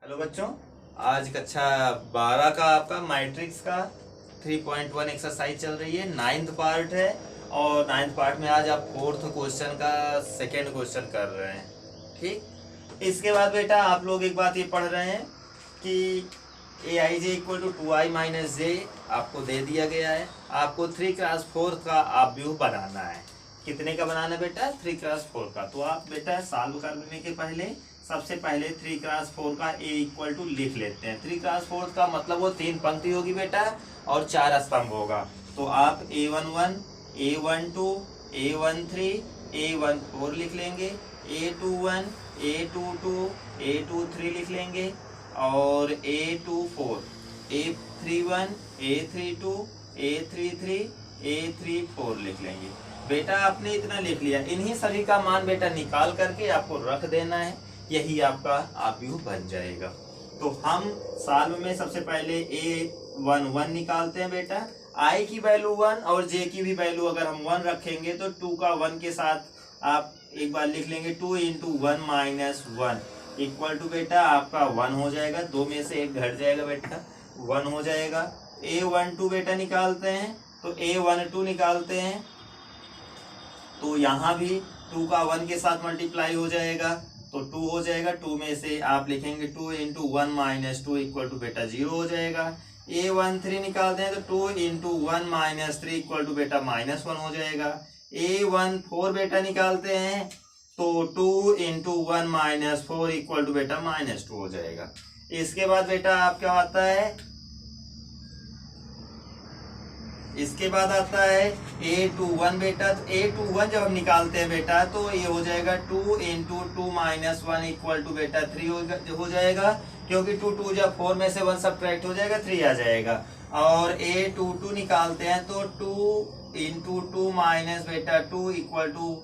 Hello बच्चों, आज कक्षा 12 का आपका मैट्रिक्स का 3.1 एक्सरसाइज चल रही है। नाइन्थ पार्ट है और नाइन्थ पार्ट में आज आप फोर्थ क्वेश्चन का सेकेंड क्वेश्चन कर रहे हैं। ठीक, इसके बाद बेटा आप लोग एक बात ये पढ़ रहे हैं कि ए आई जे इक्वल टू 2i-j आपको दे दिया गया है। आपको 3x4 का आप व्यू बनाना है। कितने का बनाना है बेटा? 3x4 का। तो आप बेटा सॉल्व करने के पहले सबसे पहले 3x4 का ए इक्वल टू लिख लेते हैं। 3x4 का मतलब वो 3 पंक्ति होगी बेटा और 4 स्तंभ होगा। तो आप A11, A12, A13, A14 लिख लेंगे, A21, A22, A23 लिख लेंगे और A24, A31, A32, A33, A34 लिख लेंगे। बेटा आपने इतना लिख लिया, इन्हीं सभी का मान बेटा निकाल करके आपको रख देना है, यही आपका आव्यूह बन जाएगा। तो हम सॉल्व में सबसे पहले A11 निकालते हैं बेटा। I की वैल्यू 1 और J की भी वैल्यू अगर हम 1 रखेंगे तो 2 का 1 के साथ आप एक बार लिख लेंगे 2 इंटू 1 माइनस 1 इक्वल टू बेटा आपका 1 हो जाएगा। 2 में से एक घट जाएगा बेटा, 1 हो जाएगा। A12 बेटा निकालते हैं तो A12 निकालते हैं तो यहाँ भी 2 का 1 के साथ मल्टीप्लाई हो जाएगा तो 2 हो जाएगा। 2 में से आप लिखेंगे 2 इंटू 1 माइनस 2 इक्वल टू बेटा 0 हो जाएगा। A13 निकालते हैं तो 2 इंटू 1 माइनस 3 इक्वल टू बेटा -1 हो जाएगा। A14 बेटा निकालते हैं तो 2 इंटू 1 माइनस 4 इक्वल टू बेटा -2 हो जाएगा। इसके बाद बेटा आपका आता है, इसके बाद आता है A21 बेटा। तो A21 जब हम निकालते हैं बेटा तो ये हो जाएगा 2 इंटू 2 माइनस 1 इक्वल टू बेटा 3 हो जाएगा, क्योंकि 2 2 जब 4 में से 1 सब्ट्रैक्ट हो जाएगा 3 आ जाएगा। और A22 निकालते हैं तो 2 इंटू 2 माइनस बेटा 2 इक्वल टू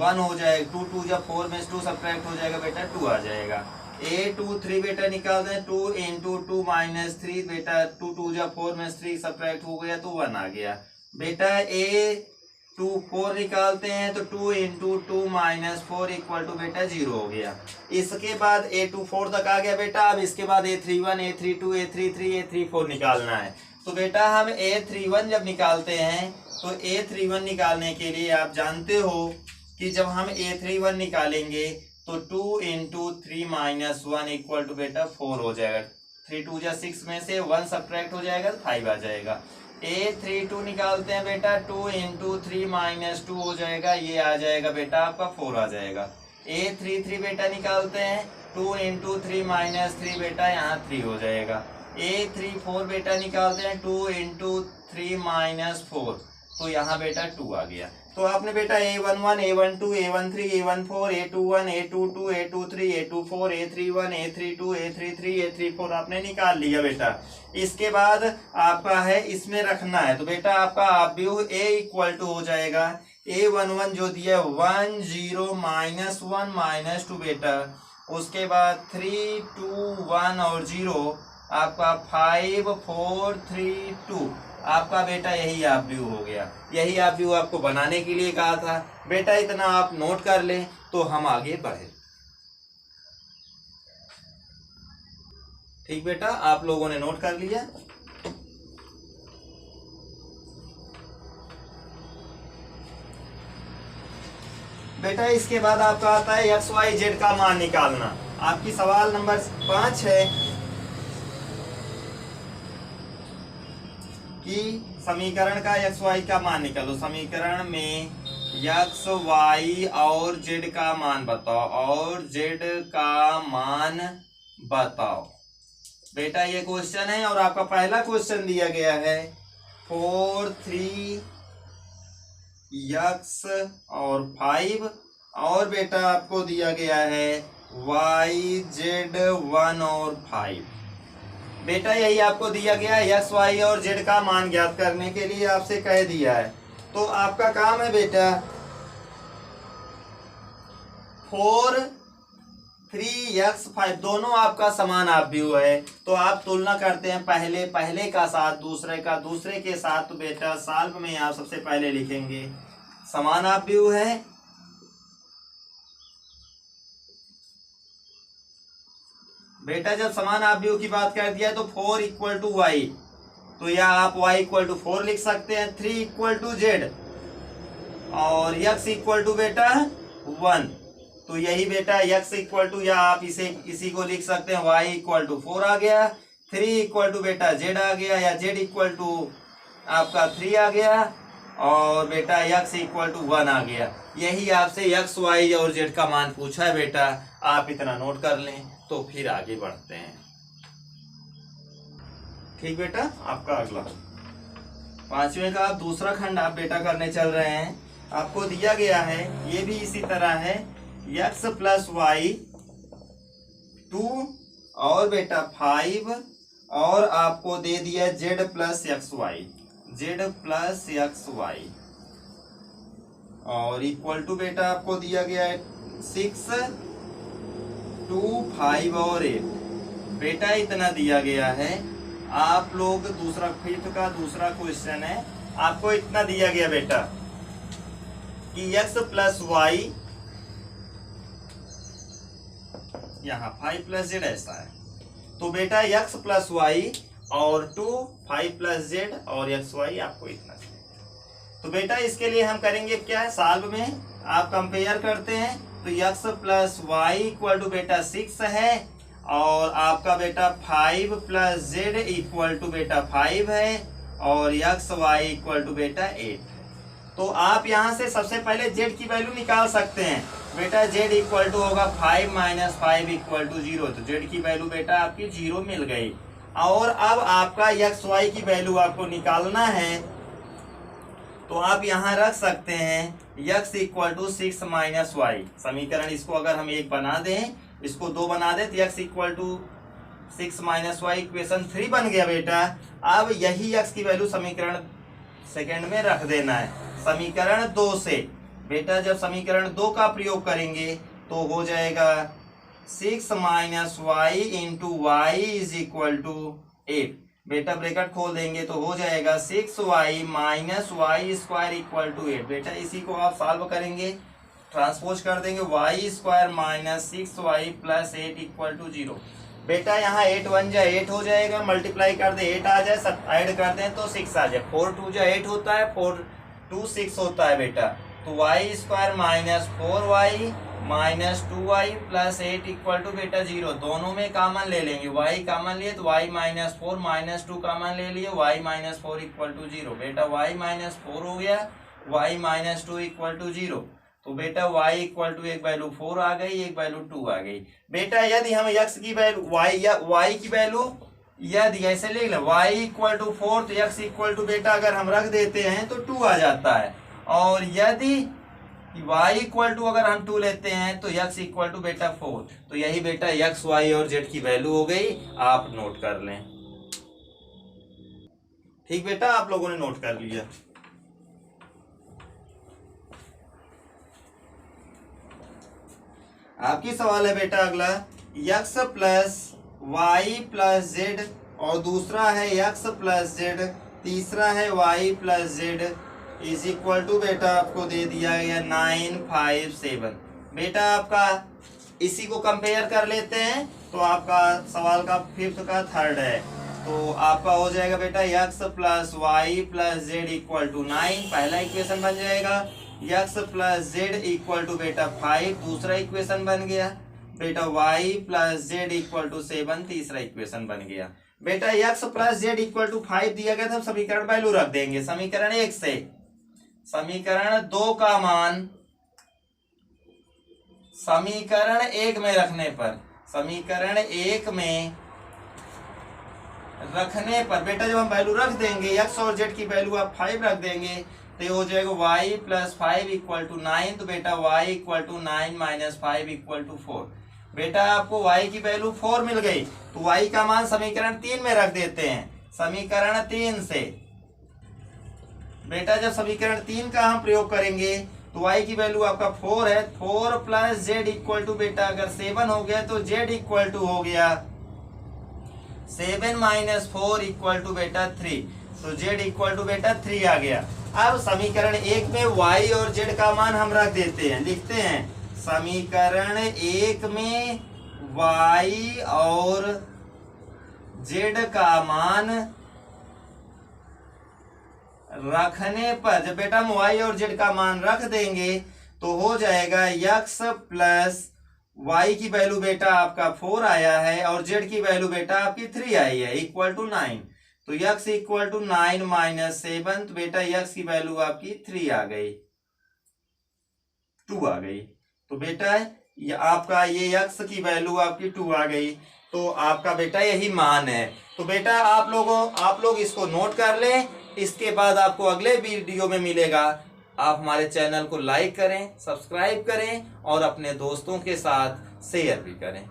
1 हो जाएगा। 2 2 जब 4 में से 2 सब्ट्रैक्ट हो जाएगा बेटा 2 आ जाएगा। A23 बेटा निकालते हैं 2 इंटू 2 माइनस 3 बेटा 2 2 जब 4 में 3 सब्ट्रैक्ट हो गया तो 1 आ गया बेटा। A24 निकालते हैं तो 2 इंटू 2 माइनस 4 इक्वल टू बेटा 0 हो गया। इसके बाद A24 तक आ गया बेटा। अब इसके बाद A31, A32, A33, A34 निकालना है। तो बेटा हम A31 जब निकालते हैं तो A31 निकालने के लिए आप जानते हो कि जब हम A31 निकालेंगे तो 2 इंटू 3 माइनस 1 इक्वल टू बेटा 4 हो जाएगा। 3 2 जा 6 में से 1 सब्ट्रैक्ट हो जाएगा तो 5 आ जाएगा। A32 निकालते हैं बेटा 2 इंटू 3 माइनस 2 हो जाएगा, ये आ जाएगा बेटा आपका 4 आ जाएगा। A33 बेटा निकालते हैं 2 इंटू 3 माइनस 3 बेटा यहाँ 3 हो जाएगा। A34 बेटा निकालते हैं 2 इंटू 3 माइनस 4 तो यहाँ बेटा 2 आ गया। तो आपने बेटा A11, A12, A13, A14, A21, A22, A23, A24, A31, A32, A33, A34 आपने निकाल लिया बेटा। इसके बाद आपका है इसमें रखना है तो बेटा आपका आव्यूह A इक्वल टू हो जाएगा A11 जो दिया 1 0 माइनस 1 माइनस 2 बेटा, उसके बाद 3 2 1 और 0 आपका 5 4 3 2 आपका बेटा यही आव्यूह हो गया। यही आव्यूह आपको बनाने के लिए कहा था बेटा। इतना आप नोट कर लें तो हम आगे बढ़े। ठीक बेटा, आप लोगों ने नोट कर लिया। बेटा इसके बाद आपका आता है एक्स वाई जेड का मान निकालना। आपकी सवाल नंबर 5 है कि समीकरण का एक्स वाई का मान निकालो। समीकरण में एक्स वाई और जेड का मान बताओ और जेड का मान बताओ। बेटा ये क्वेश्चन है और आपका पहला क्वेश्चन दिया गया है 4 3 एक्स और 5 और बेटा आपको दिया गया है वाई जेड 1 और 5। बेटा यही आपको दिया गया है, एक्स वाई और जेड का मान ज्ञात करने के लिए आपसे कह दिया है। तो आपका काम है बेटा 4 3 एक्स 5 दोनों आपका समान आव्यूह है तो आप तुलना करते हैं पहले का साथ दूसरे का दूसरे के साथ। तो बेटा सॉल्व में आप सबसे पहले लिखेंगे समान आव्यूह है बेटा जब समान आव्यूह की बात कर दिया तो 4 इक्वल टू वाई, तो या आप y इक्वल टू 4 लिख सकते हैं, 3 इक्वल टू जेड और x इक्वल टू बेटा 1। तो यही बेटा x इक्वल टू, या आप इसी को लिख सकते हैं y इक्वल टू 4 आ गया, 3 इक्वल टू बेटा z आ गया, या z इक्वल टू आपका 3 आ गया और बेटा x इक्वल टू 1 आ गया। यही आपसे x y और z का मान पूछा है बेटा, आप इतना नोट कर लें तो फिर आगे बढ़ते हैं। ठीक बेटा, आपका अगला 5वें का आप दूसरा खंड आप बेटा करने चल रहे हैं। आपको दिया गया है, ये भी इसी तरह है, x प्लस वाई 2 और बेटा 5 और आपको दे दिया z plus x y, z plus x y और इक्वल टू बेटा आपको दिया गया है 6, 2, 5 और 8। बेटा इतना दिया गया है। आप लोग दूसरा फिफ्थ का दूसरा क्वेश्चन है, आपको इतना दिया गया बेटा कि x प्लस वाई, यहाँ 5 प्लस जेड ऐसा है, तो बेटा x प्लस वाई और 2 5 प्लस जेड और एक्स वाई आपको इतना चाहिए। तो बेटा इसके लिए हम करेंगे क्या है, सॉल्व में आप कंपेयर करते हैं तो x plus y equal to बेटा 6 है और आपका बेटा 5 प्लस जेड इक्वल टू बेटा 5 है और एक्स वाई इक्वल टू बेटा 8। तो आप यहाँ से सबसे पहले z की वैल्यू निकाल सकते हैं। बेटा z इक्वल टू होगा 5 माइनस 5 इक्वल टू 0, तो z की वैल्यू बेटा आपकी 0 मिल गई। और अब आपका एक्स वाई की वैल्यू आपको निकालना है, तो आप यहाँ रख सकते हैं x equal to 6 minus y. समीकरण इसको अगर हम 1 बना दें, इसको 2 बना दे तो x equal to 6 minus y equation 3 बन गया बेटा। अब यही x की वैल्यू समीकरण सेकंड में रख देना है। समीकरण 2 से बेटा जब समीकरण 2 का प्रयोग करेंगे तो हो जाएगा 6 minus y into y is equal to 8। बेटा ब्रैकेट खोल देंगे तो हो जाएगा 6y minus y square equal to 8। बेटा इसी को आप सॉल्व करेंगे, ट्रांसपोज कर देंगे, y square minus 6y plus 8 equal to 0। बेटा यहाँ 8 1 जा 8 हो जाएगा, मल्टीप्लाई कर दे 8 आ जाए, सब ऐड कर दें तो 6 आ जाए, 4 2 जा 8 होता है, 4 2 6 होता है बेटा। तो y square minus 4y minus 2y plus 8 equal to बेटा 0। दोनों में कॉमन ले लेंगे, y कॉमन लिए तो y माइनस 4 माइनस 2 कॉमन ले लिए, y माइनस 4 इक्वल टू 0। बेटा y माइनस 4 हो गया, y माइनस 2 इक्वल टू 0। तो बेटा y इक्वल टू एक वैल्यू 4 आ गई, एक वैल्यू 2 आ गई। बेटा यदि हम x की वैल्यू y की वैल्यू यदि ऐसे लिख लें y इक्वल टू 4 तो x इक्वल टू बेटा अगर हम रख देते हैं तो 2 आ जाता है, और यदि y इक्वल टू अगर हम 2 लेते हैं तो x इक्वल टू बेटा 4। तो यही बेटा x y और z की वैल्यू हो गई, आप नोट कर लें। ठीक बेटा, आप लोगों ने नोट कर लिया। आपकी सवाल है बेटा अगला, x plus y plus z और दूसरा है x प्लस जेड, तीसरा है y plus z is equal to बेटा आपको दे दिया गया 9 5 7। बेटा आपका इसी को कंपेयर कर लेते हैं तो आपका सवाल का फिफ्थ का थर्ड है, तो आपका हो जाएगा बेटा x plus y plus z equal to 9, पहला इक्वेशन बन जाएगा। x plus z equal to बेटा 5, दूसरा इक्वेशन बन गया। बेटा y plus z equal to 7, तीसरा इक्वेशन बन गया। बेटा x plus z equal to 5 दिया गया था, समीकरण वैल्यू रख देंगे। समीकरण 1 से समीकरण 2 का मान समीकरण 1 में रखने पर, समीकरण 1 में रखने पर बेटा जब हम वैल्यू रख देंगे x और z की वैल्यू आप 5 रख देंगे तो ये हो जाएगा y प्लस 5 इक्वल टू 9। तो बेटा y equal to 9 minus 5 equal to 4। बेटा आपको y की वैल्यू 4 मिल गई, तो y का मान समीकरण 3 में रख देते हैं। समीकरण 3 से बेटा जब समीकरण 3 का हम प्रयोग करेंगे तो y की वैल्यू आपका 4 है, 4 प्लस जेड इक्वल टू बेटा अगर 7 हो गया तो z इक्वल टू हो गया 7 माइनस 4 इक्वल टू बेटा 3। तो z इक्वल टू बेटा 3 आ गया। अब समीकरण 1 में y और z का मान हम रख देते हैं, लिखते हैं समीकरण 1 में y और z का मान रखने पर, जब बेटा हम y और z का मान रख देंगे तो हो जाएगा x प्लस y की वैल्यू बेटा आपका 4 आया है और z की वैल्यू बेटा आपकी 3 आई है, इक्वल टू 9। तो x इक्वल टू 9 माइनस 7, तो बेटा x की वैल्यू आपकी 3 आ गई, 2 आ गई। तो बेटा ये आपका ये x की वैल्यू आपकी 2 आ गई, तो आपका बेटा यही मान है। तो बेटा आप लोग इसको नोट कर लें। इसके बाद आपको अगले वीडियो में मिलेगा। आप हमारे चैनल को लाइक करें, सब्सक्राइब करें और अपने दोस्तों के साथ शेयर भी करें।